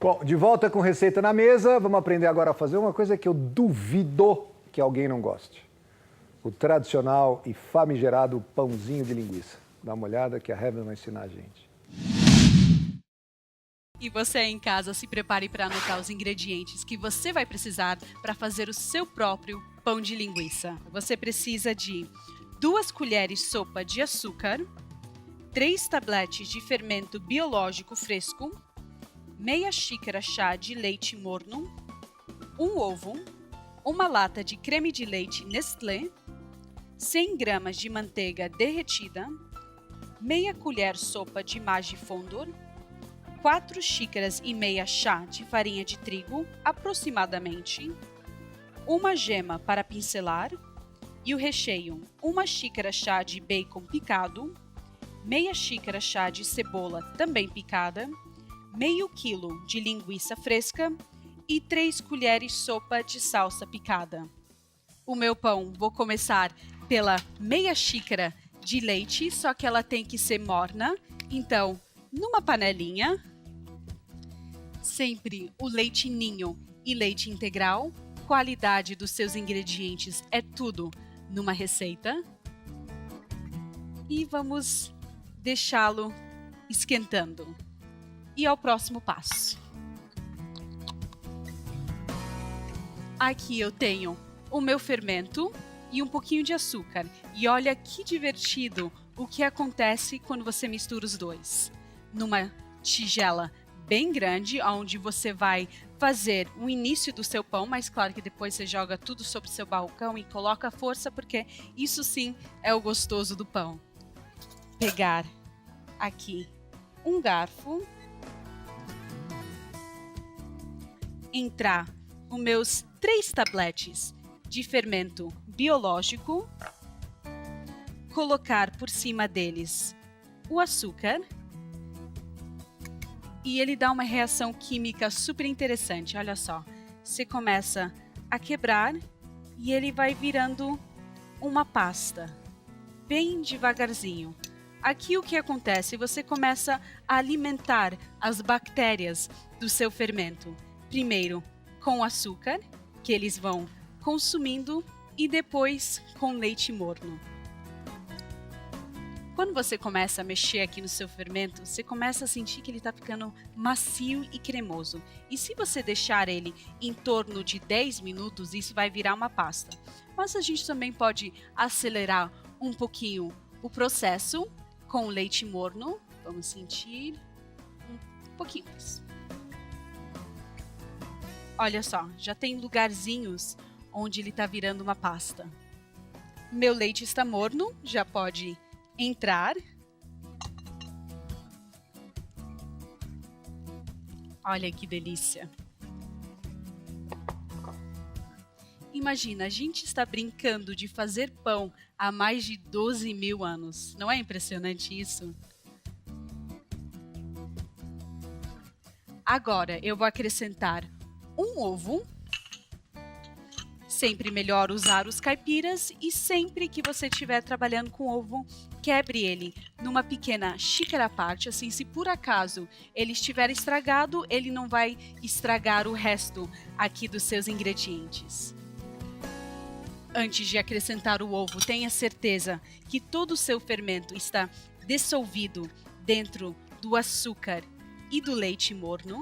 Bom, de volta com receita na mesa, vamos aprender agora a fazer uma coisa que eu duvido que alguém não goste. O tradicional e famigerado pãozinho de linguiça. Dá uma olhada que a Heaven vai ensinar a gente. E você aí em casa, se prepare para anotar os ingredientes que você vai precisar para fazer o seu próprio pão de linguiça. Você precisa de 2 colheres sopa de açúcar, 3 tabletes de fermento biológico fresco, meia xícara chá de leite morno, 1 ovo, uma lata de creme de leite Nestlé, 100 gramas de manteiga derretida, meia colher sopa de Maggi Fondor, 4 xícaras e meia chá de farinha de trigo, aproximadamente, uma gema para pincelar e o recheio, 1 xícara chá de bacon picado, meia xícara chá de cebola também picada, meio quilo de linguiça fresca e 3 colheres sopa de salsa picada. O meu pão, vou começar pela meia xícara de leite, só que ela tem que ser morna. Então, numa panelinha, sempre o leite ninho e leite integral. Qualidade dos seus ingredientes é tudo numa receita. E vamos deixá-lo esquentando. E ao próximo passo. Aqui eu tenho o meu fermento e um pouquinho de açúcar. E olha que divertido o que acontece quando você mistura os dois. Numa tigela bem grande, onde você vai fazer o início do seu pão, mas claro que depois você joga tudo sobre o seu balcão e coloca força, porque isso sim é o gostoso do pão. Pegar aqui um garfo, entrar os meus 3 tabletes de fermento biológico, colocar por cima deles o açúcar e ele dá uma reação química super interessante. Olha só, você começa a quebrar e ele vai virando uma pasta, bem devagarzinho. Aqui o que acontece? Você começa a alimentar as bactérias do seu fermento. Primeiro com açúcar, que eles vão consumindo, e depois com leite morno. Quando você começa a mexer aqui no seu fermento, você começa a sentir que ele está ficando macio e cremoso. E se você deixar ele em torno de 10 minutos, isso vai virar uma pasta. Mas a gente também pode acelerar um pouquinho o processo com o leite morno. Vamos sentir um pouquinho mais. Olha só, já tem lugarzinhos onde ele está virando uma pasta. Meu leite está morno, já pode entrar. Olha que delícia. Imagina, a gente está brincando de fazer pão há mais de 12 mil anos. Não é impressionante isso? Agora eu vou acrescentar um ovo. Sempre melhor usar os caipiras e sempre que você estiver trabalhando com ovo, quebre ele numa pequena xícara à parte, assim se por acaso ele estiver estragado, ele não vai estragar o resto aqui dos seus ingredientes. Antes de acrescentar o ovo, tenha certeza que todo o seu fermento está dissolvido dentro do açúcar e do leite morno.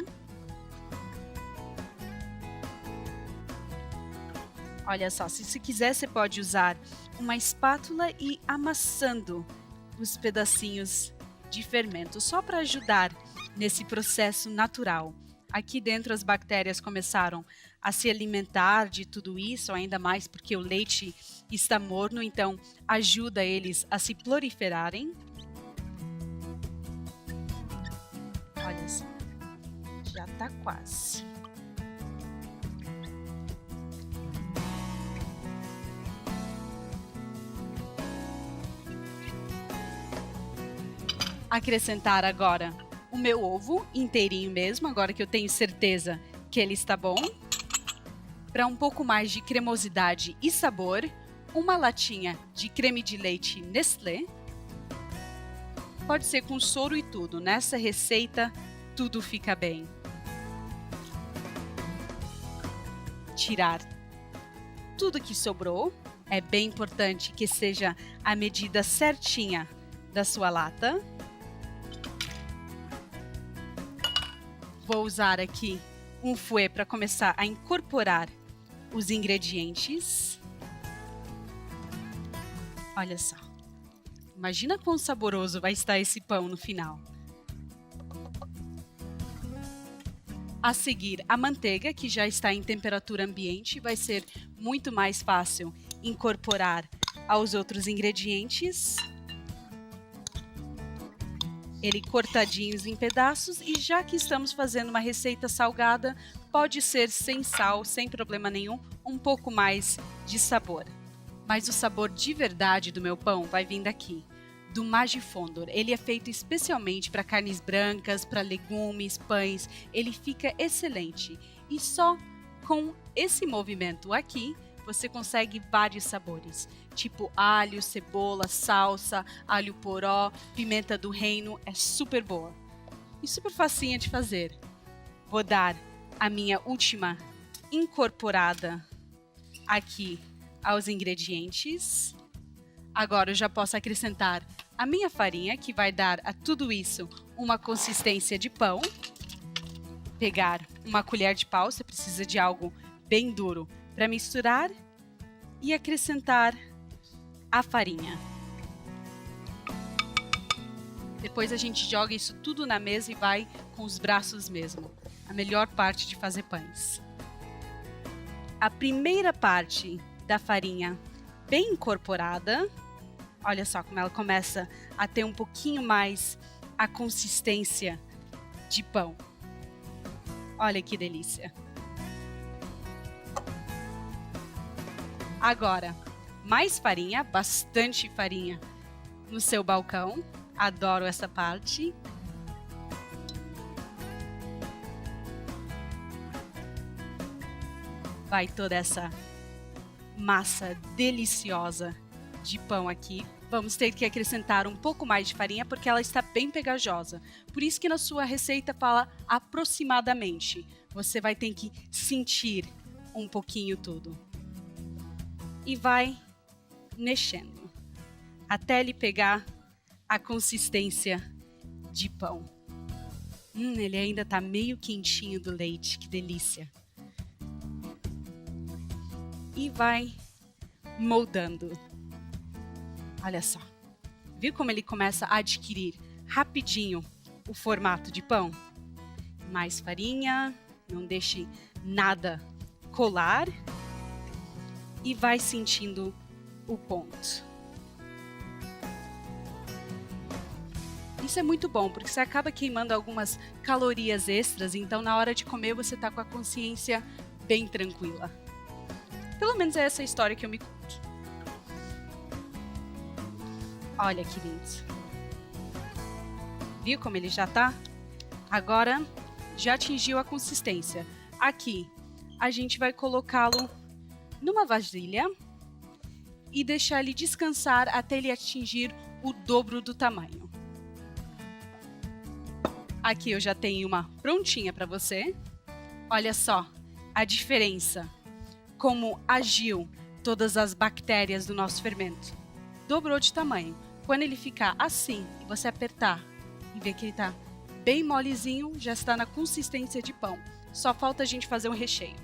Olha só, se você quiser, você pode usar uma espátula e amassando os pedacinhos de fermento, só para ajudar nesse processo natural. Aqui dentro as bactérias começaram a se alimentar de tudo isso, ainda mais porque o leite está morno, então ajuda eles a se proliferarem. Olha só, já está quase. Acrescentar agora o meu ovo inteirinho mesmo, agora que eu tenho certeza que ele está bom. Para um pouco mais de cremosidade e sabor, uma latinha de creme de leite Nestlé. Pode ser com soro e tudo, nessa receita tudo fica bem. tirar tudo que sobrou. É bem importante que seja a medida certinha da sua lata. Vou usar aqui um fouet para começar a incorporar os ingredientes. Olha só. Imagina quão saboroso vai estar esse pão no final. A seguir, a manteiga, que já está em temperatura ambiente, vai ser muito mais fácil incorporar aos outros ingredientes. Ele cortadinhos em pedaços, e já que estamos fazendo uma receita salgada, pode ser sem sal, sem problema nenhum, um pouco mais de sabor. Mas o sabor de verdade do meu pão vai vir daqui, do Magifondor. Ele é feito especialmente para carnes brancas, para legumes, pães. Ele fica excelente. E só com esse movimento aqui, você consegue vários sabores, tipo alho, cebola, salsa, alho poró, pimenta do reino. É super boa e super facinha de fazer. Vou dar a minha última incorporada aqui aos ingredientes. Agora eu já posso acrescentar a minha farinha, que vai dar a tudo isso uma consistência de pão. Pegar uma colher de pau, você precisa de algo bem duro para misturar, e acrescentar a farinha. Depois a gente joga isso tudo na mesa e vai com os braços mesmo. A melhor parte de fazer pães. A primeira parte da farinha bem incorporada. Olha só como ela começa a ter um pouquinho mais a consistência de pão. Olha que delícia. Agora, mais farinha, bastante farinha no seu balcão. Adoro essa parte. Vai toda essa massa deliciosa de pão aqui. Vamos ter que acrescentar um pouco mais de farinha porque ela está bem pegajosa. Por isso que na sua receita fala aproximadamente. Você vai ter que sentir um pouquinho tudo. E vai mexendo até ele pegar a consistência de pão. Ele ainda está meio quentinho do leite, que delícia. E vai moldando. Olha só. Viu como ele começa a adquirir rapidinho o formato de pão? Mais farinha, não deixe nada colar. E vai sentindo o ponto. Isso é muito bom, porque você acaba queimando algumas calorias extras, então na hora de comer você está com a consciência bem tranquila. Pelo menos é essa a história que eu me conto. Olha que lindo. Viu como ele já tá? Agora já atingiu a consistência. Aqui a gente vai colocá-lo numa vasilha e deixar ele descansar até ele atingir o dobro do tamanho. Aqui eu já tenho uma prontinha para você. Olha só a diferença, como agiu todas as bactérias do nosso fermento. Dobrou de tamanho. Quando ele ficar assim e você apertar e ver que ele está bem molezinho, já está na consistência de pão. Só falta a gente fazer um recheio.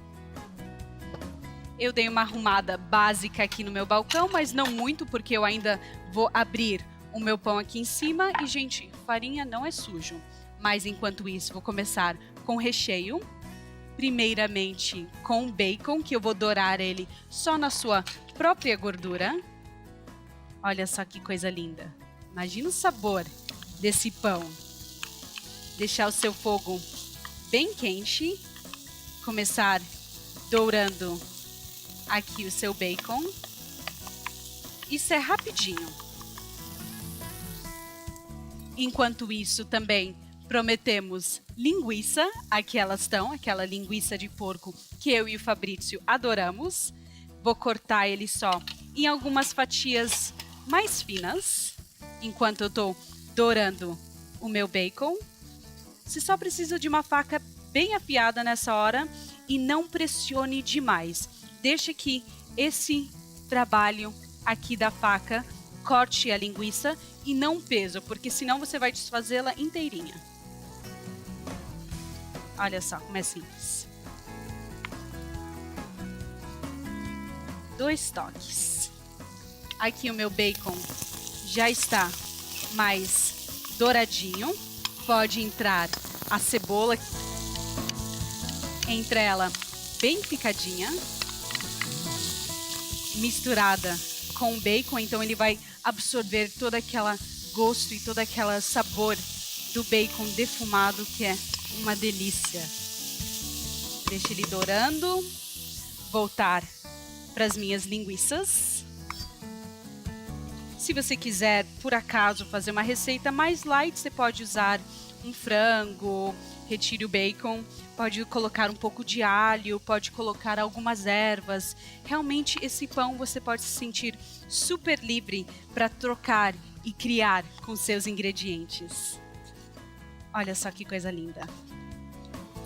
Eu dei uma arrumada básica aqui no meu balcão, mas não muito, porque eu ainda vou abrir o meu pão aqui em cima. E, gente, farinha não é sujo. Mas, enquanto isso, vou começar com o recheio. Primeiramente, com bacon, que eu vou dourar ele só na sua própria gordura. Olha só que coisa linda. Imagina o sabor desse pão. Deixar o seu fogo bem quente. Começar dourando aqui o seu bacon. Isso é rapidinho. Enquanto isso, também prometemos linguiça. Aqui elas estão, aquela linguiça de porco que eu e o Fabrício adoramos. Vou cortar ele só em algumas fatias mais finas, enquanto eu estou dourando o meu bacon. Você só precisa de uma faca bem afiada nessa hora e não pressione demais. Deixa que esse trabalho aqui da faca corte a linguiça e não o peso, porque senão você vai desfazê-la inteirinha. Olha só como é simples. 2 toques. Aqui o meu bacon já está mais douradinho. Pode entrar a cebola, entra ela bem picadinha, misturada com o bacon, então ele vai absorver todo aquele gosto e todo aquele sabor do bacon defumado, que é uma delícia. Deixa ele dourando. Voltar para as minhas linguiças. Se você quiser, por acaso, fazer uma receita mais light, você pode usar um frango, retire o bacon, pode colocar um pouco de alho, pode colocar algumas ervas. Realmente, esse pão você pode se sentir super livre para trocar e criar com seus ingredientes. Olha só que coisa linda.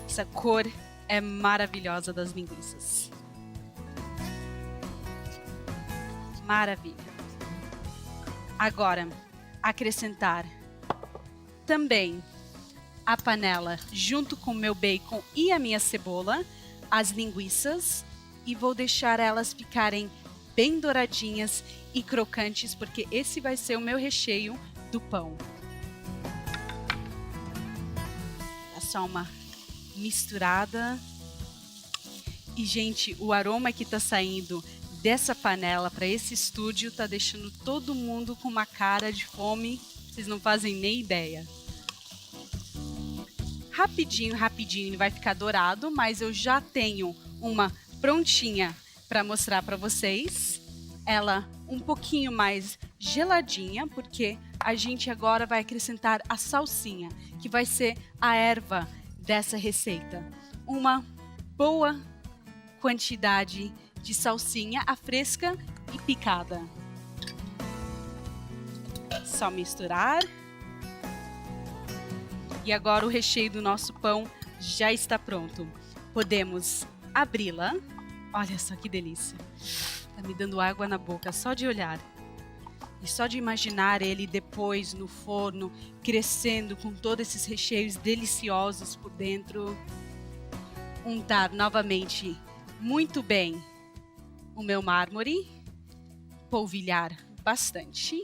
Essa cor é maravilhosa das linguiças. Maravilha. Agora, acrescentar também a panela junto com o meu bacon e a minha cebola, as linguiças, e vou deixar elas ficarem bem douradinhas e crocantes, porque esse vai ser o meu recheio do pão. É só uma misturada. E, gente, o aroma que tá saindo dessa panela para esse estúdio tá deixando todo mundo com uma cara de fome, vocês não fazem nem ideia. Rapidinho ele vai ficar dourado, mas eu já tenho uma prontinha para mostrar para vocês. Ela um pouquinho mais geladinha, porque a gente agora vai acrescentar a salsinha, que vai ser a erva dessa receita. Uma boa quantidade de salsinha, a fresca e picada. Só misturar. E agora o recheio do nosso pão já está pronto. Podemos abri-la. Olha só que delícia. Tá me dando água na boca só de olhar. E só de imaginar ele depois no forno, crescendo com todos esses recheios deliciosos por dentro. Untar novamente muito bem o meu mármore, polvilhar bastante,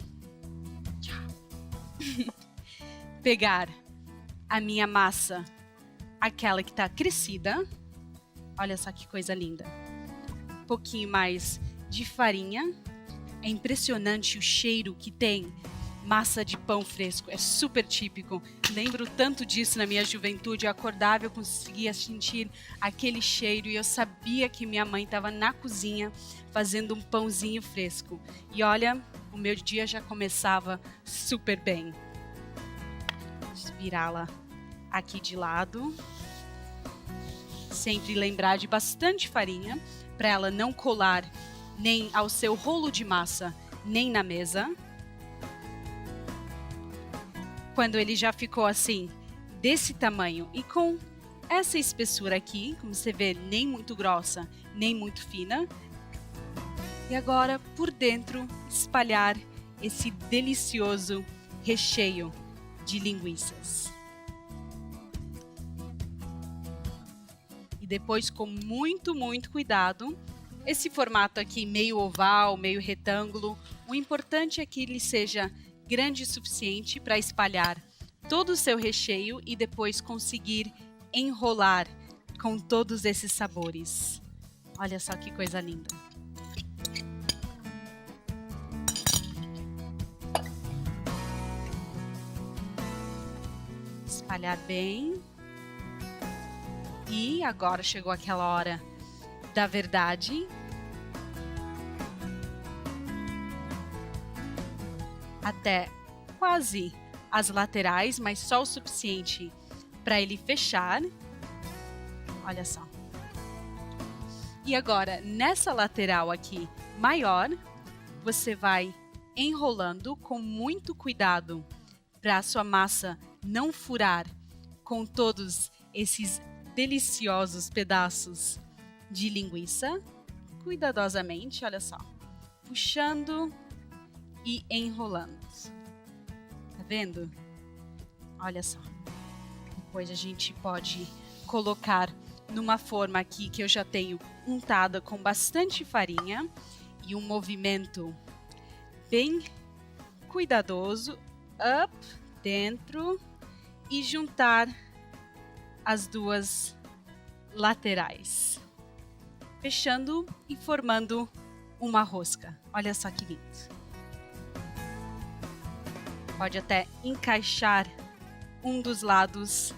pegar a minha massa, aquela que está crescida, olha só que coisa linda, um pouquinho mais de farinha, é impressionante o cheiro que tem massa de pão fresco, é super típico, lembro tanto disso na minha juventude, eu acordava, eu conseguia sentir aquele cheiro e eu sabia que minha mãe estava na cozinha fazendo um pãozinho fresco. E olha, o meu dia já começava super bem. Vou virá-la aqui de lado, sempre lembrar de bastante farinha, para ela não colar nem ao seu rolo de massa, nem na mesa. Quando ele já ficou assim, desse tamanho e com essa espessura aqui, como você vê, nem muito grossa, nem muito fina. E agora, por dentro, espalhar esse delicioso recheio de linguiças. E depois, com muito cuidado, esse formato aqui meio oval, meio retângulo, o importante é que ele seja grande o suficiente para espalhar todo o seu recheio e depois conseguir enrolar com todos esses sabores. Olha só que coisa linda. Espalhar bem. E agora chegou aquela hora da verdade. Até quase as laterais, mas só o suficiente para ele fechar. Olha só. E agora, nessa lateral aqui maior, você vai enrolando com muito cuidado para a sua massa não furar com todos esses deliciosos pedaços de linguiça, cuidadosamente, olha só, puxando e enrolando. Tá vendo? Olha só. Depois a gente pode colocar numa forma aqui que eu já tenho untada com bastante farinha e um movimento bem cuidadoso, up, dentro e juntar as duas laterais, fechando e formando uma rosca. Olha só que lindo. Pode até encaixar um dos lados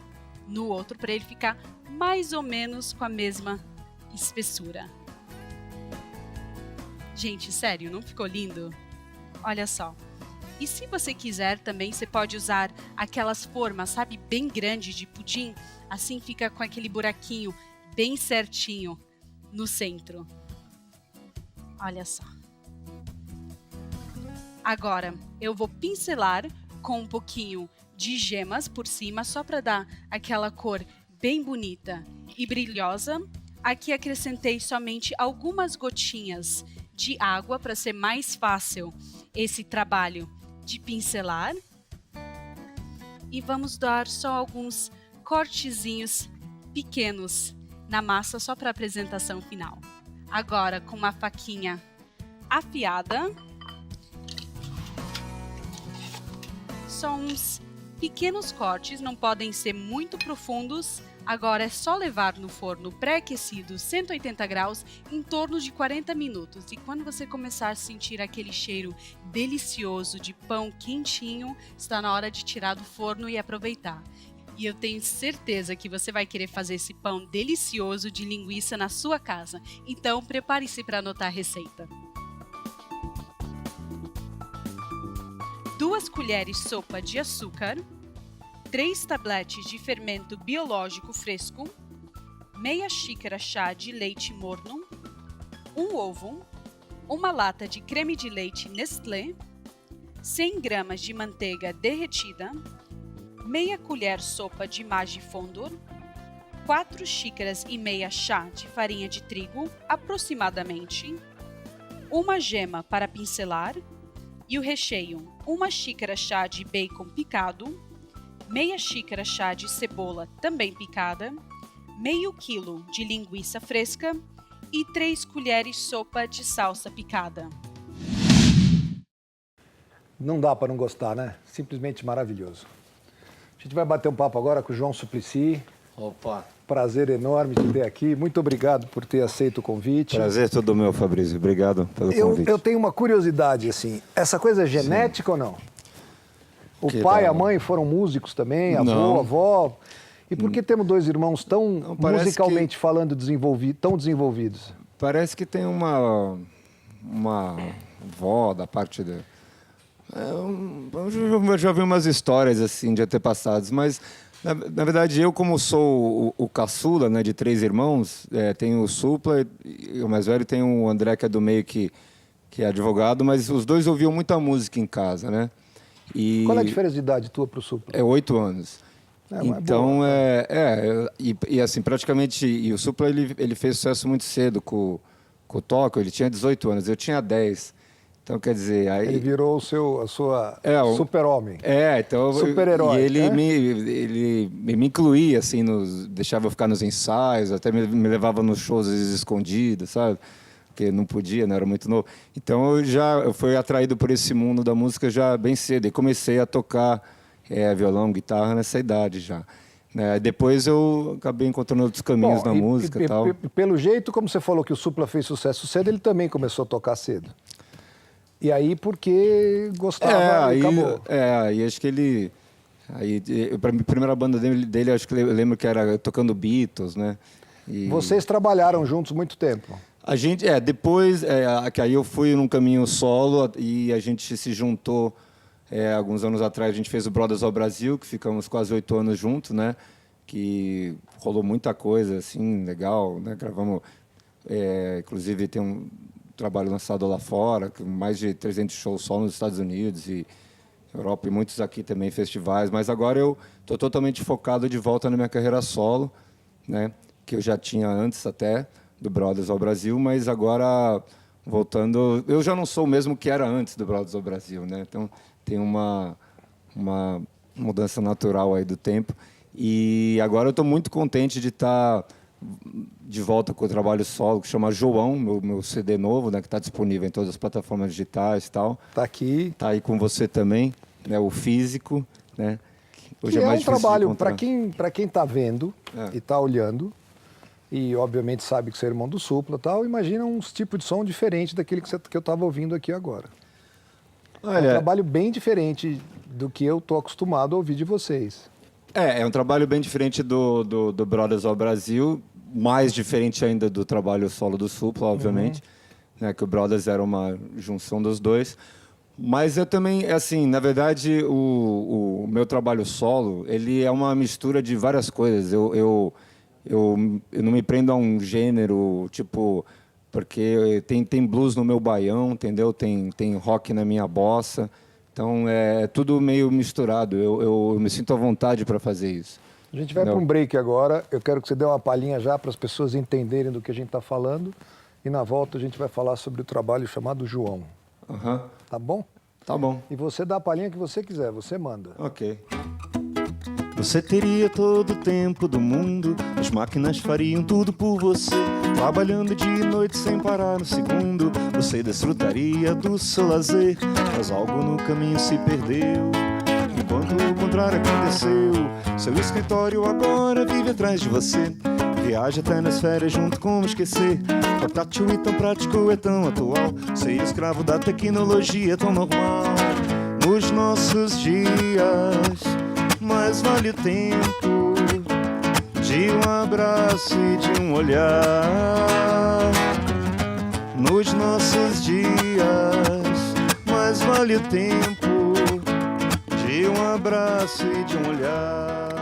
no outro para ele ficar mais ou menos com a mesma espessura. Gente, sério, não ficou lindo? Olha só. E se você quiser também, você pode usar aquelas formas, sabe, bem grandes de pudim. Assim fica com aquele buraquinho bem certinho no centro. Olha só. Agora, eu vou pincelar com um pouquinho de gemas por cima, só para dar aquela cor bem bonita e brilhosa. Aqui acrescentei somente algumas gotinhas de água para ser mais fácil esse trabalho de pincelar. E vamos dar só alguns cortezinhos pequenos na massa, só para a apresentação final. Agora, com uma faquinha afiada, só uns pequenos cortes, não podem ser muito profundos. Agora é só levar no forno pré-aquecido, 180 graus, em torno de 40 minutos. E quando você começar a sentir aquele cheiro delicioso de pão quentinho, está na hora de tirar do forno e aproveitar. E eu tenho certeza que você vai querer fazer esse pão delicioso de linguiça na sua casa. Então, prepare-se para anotar a receita. 2 colheres sopa de açúcar, 3 tabletes de fermento biológico fresco, meia xícara chá de leite morno, um ovo, uma lata de creme de leite Nestlé, 100 gramas de manteiga derretida, meia colher sopa de Maggi Fondor, 4 xícaras e meia chá de farinha de trigo, aproximadamente, uma gema para pincelar e o recheio, uma xícara chá de bacon picado, meia xícara chá de cebola também picada, meio quilo de linguiça fresca e 3 colheres sopa de salsa picada. Não dá para não gostar, né? Simplesmente maravilhoso. A gente vai bater um papo agora com o João Suplicy. Opa! Prazer enorme te ter aqui. Muito obrigado por ter aceito o convite. Prazer todo meu, Fabrício. Obrigado pelo convite. Eu tenho uma curiosidade, assim. Essa coisa é genética ou não? O pai e a mãe foram músicos também, avô, avó. E por que temos 2 irmãos tão musicalmente falando tão desenvolvidos? Parece que tem uma avó da parte de... Eu já ouvi umas histórias assim de antepassados, mas na verdade eu, como sou o caçula, né, de 3 irmãos, tenho o Supla e o mais velho tem o André, que é do meio, que é advogado, mas os 2 ouviam muita música em casa, né? E qual é a diferença de idade tua para o Supla? É 8 anos. Então, e assim, praticamente, e o Supla ele fez sucesso muito cedo com o Tóquio, ele tinha 18 anos, eu tinha 10. Então, quer dizer... Aí, ele virou a sua super-homem. Então... Super-herói. E ele me incluía, assim, deixava eu ficar nos ensaios, até me levava nos shows escondidos, sabe? Porque não podia, né? Era muito novo. Então, eu fui atraído por esse mundo da música já bem cedo. E comecei a tocar violão, guitarra nessa idade já. Depois eu acabei encontrando outros caminhos na música e tal. Pelo jeito, como você falou que o Supla fez sucesso cedo, ele também começou a tocar cedo. E aí, porque gostava e acabou. Aí acho que ele... A primeira banda dele, acho que eu lembro que era tocando Beatles, né? E... Vocês trabalharam juntos muito tempo? A gente, depois, que aí eu fui num caminho solo e a gente se juntou, alguns anos atrás, a gente fez o Brothers ao Brasil, que ficamos quase 8 anos juntos, né? Que rolou muita coisa, assim, legal, né? Gravamos, inclusive tem um trabalho lançado lá fora, com mais de 300 shows só nos Estados Unidos e Europa, e muitos aqui também, festivais, mas agora eu estou totalmente focado de volta na minha carreira solo, né? Que eu já tinha antes até do Brothers ao Brasil, mas agora voltando, eu já não sou o mesmo que era antes do Brothers ao Brasil, né? Então tem uma mudança natural aí do tempo. E agora eu estou muito contente de estar de volta com o trabalho solo, que chama João, meu CD novo, né, que está disponível em todas as plataformas digitais e tal. Está aqui. Está aí com você também, né, o físico, né? Hoje é mais um trabalho para quem está vendo e está olhando, e obviamente sabe que você é irmão do Supla, tal, imagina um tipo de som diferente daquele que eu estava ouvindo aqui agora. Olha, é um trabalho bem diferente do que eu estou acostumado a ouvir de vocês. É um trabalho bem diferente do Brothers ao Brasil, mais diferente ainda do trabalho solo do Supla, obviamente, né, que o Brothers era uma junção dos dois. Mas eu também, assim, na verdade, o meu trabalho solo, ele é uma mistura de várias coisas. Eu não me prendo a um gênero, tipo, porque tem blues no meu baião, entendeu? Tem rock na minha bossa. Então, é tudo meio misturado. Eu me sinto à vontade para fazer isso. A gente vai para um break agora. Eu quero que você dê uma palhinha já para as pessoas entenderem do que a gente está falando. E na volta a gente vai falar sobre o trabalho chamado João. Tá bom? Tá bom. E você dá a palhinha que você quiser, você manda. Ok. Você teria todo o tempo do mundo, as máquinas fariam tudo por você. Trabalhando dia e noite sem parar um segundo, você desfrutaria do seu lazer. Mas algo no caminho se perdeu, enquanto o contrário aconteceu. Seu escritório agora vive atrás de você, viaja até nas férias junto com esquecer. Portátil e tão prático, é tão atual, ser escravo da tecnologia é tão normal. Nos nossos dias, mais vale o tempo de um abraço e de um olhar. Nos nossos dias, mais vale o tempo de um abraço e de um olhar.